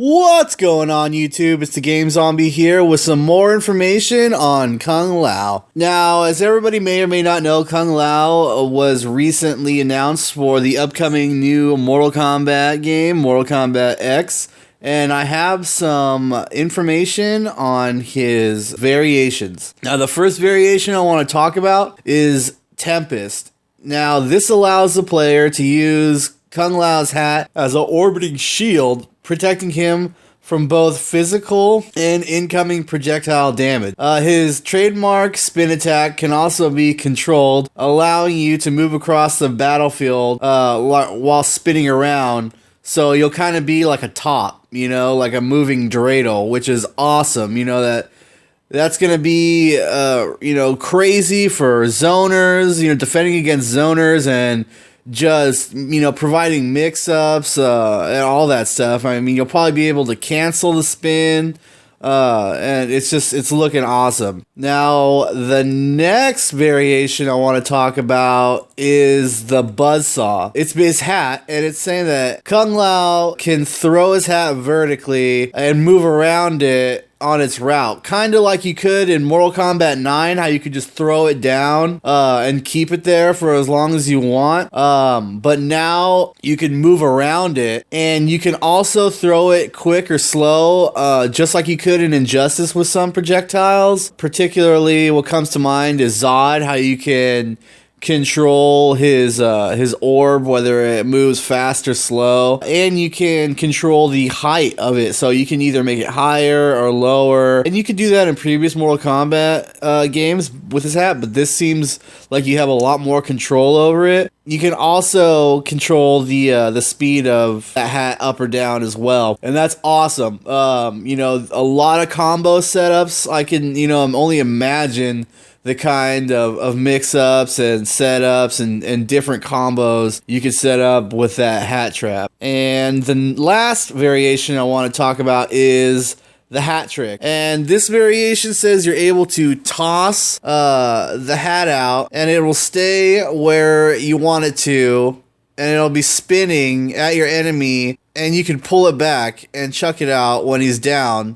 What's going on, YouTube? It's the Game Zombie here with some more information on Kung Lao. Now, as everybody may or may not know, Kung Lao was recently announced for the upcoming new Mortal Kombat game, Mortal Kombat X, and I have some information on his variations. Now, the first variation I want to talk about is Tempest. Now, this allows the player to use Kung Lao's hat as an orbiting shield, protecting him from both physical and incoming projectile damage. His trademark spin attack can also be controlled, allowing you to move across the battlefield while spinning around. So you'll kind of be like a top, like a moving dreidel, which is awesome. That's going to be, crazy for zoners, defending against zoners and just, providing mix-ups and all that stuff. I mean, you'll probably be able to cancel the spin, and it's looking awesome. Now, the next variation I want to talk about is the Buzzsaw. It's his hat, and it's saying that Kung Lao can throw his hat vertically and move around it on its route, kind of like you could in Mortal Kombat 9, how you could just throw it down and keep it there for as long as you want. But now you can move around it, and you can also throw it quick or slow, just like you could in Injustice with some projectiles. Particularly, what comes to mind is Zod, how you can control his orb, whether it moves fast or slow, and you can control the height of it, so you can either make it higher or lower, and you could do that in previous Mortal Kombat games with his hat, but this seems like you have a lot more control over it. You can also control the speed of that hat up or down as well, and that's awesome. A lot of combo setups. I can only imagine the kind of mix-ups and setups and different combos you could set up with that hat trap. And the last variation I want to talk about is the hat trick. And this variation says you're able to toss the hat out, and it will stay where you want it to, and it'll be spinning at your enemy, and you can pull it back and chuck it out when he's down.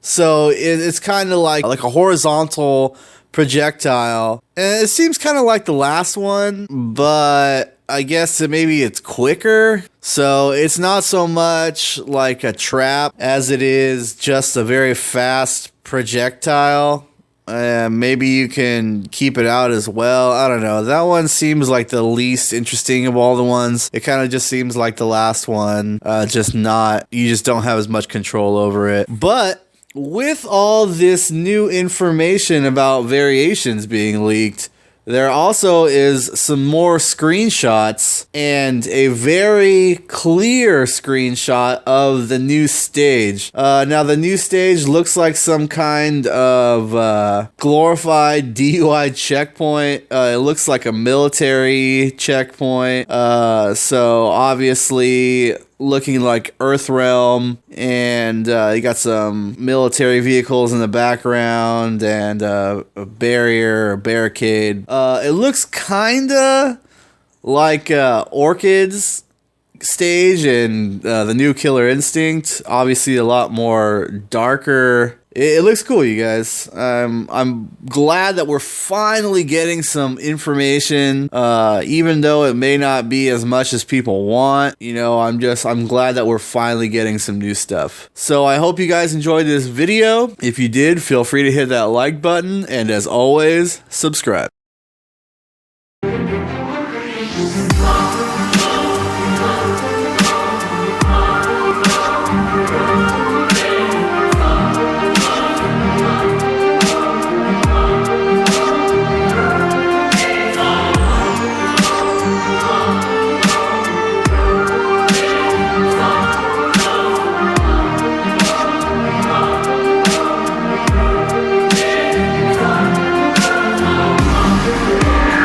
So it's kind of like a horizontal projectile, and it seems kind of like the last one, but I guess maybe it's quicker, so it's not so much like a trap as it is just a very fast projectile. Maybe you can keep it out as well. I don't know. That one seems like the least interesting of all the ones. It kind of just seems like the last one, you just don't have as much control over it. But with all this new information about variations being leaked, there also is some more screenshots and a very clear screenshot of the new stage. Now, the new stage looks like some kind of glorified DUI checkpoint. It looks like a military checkpoint. So obviously looking like Earthrealm, and you got some military vehicles in the background and a barrier or barricade. It looks kinda like Orchid's stage and the new Killer Instinct. Obviously a lot more darker. It looks cool, you guys. I'm glad that we're finally getting some information, even though it may not be as much as people want. I'm glad that we're finally getting some new stuff. So I hope you guys enjoyed this video. If you did, feel free to hit that like button, and as always, subscribe.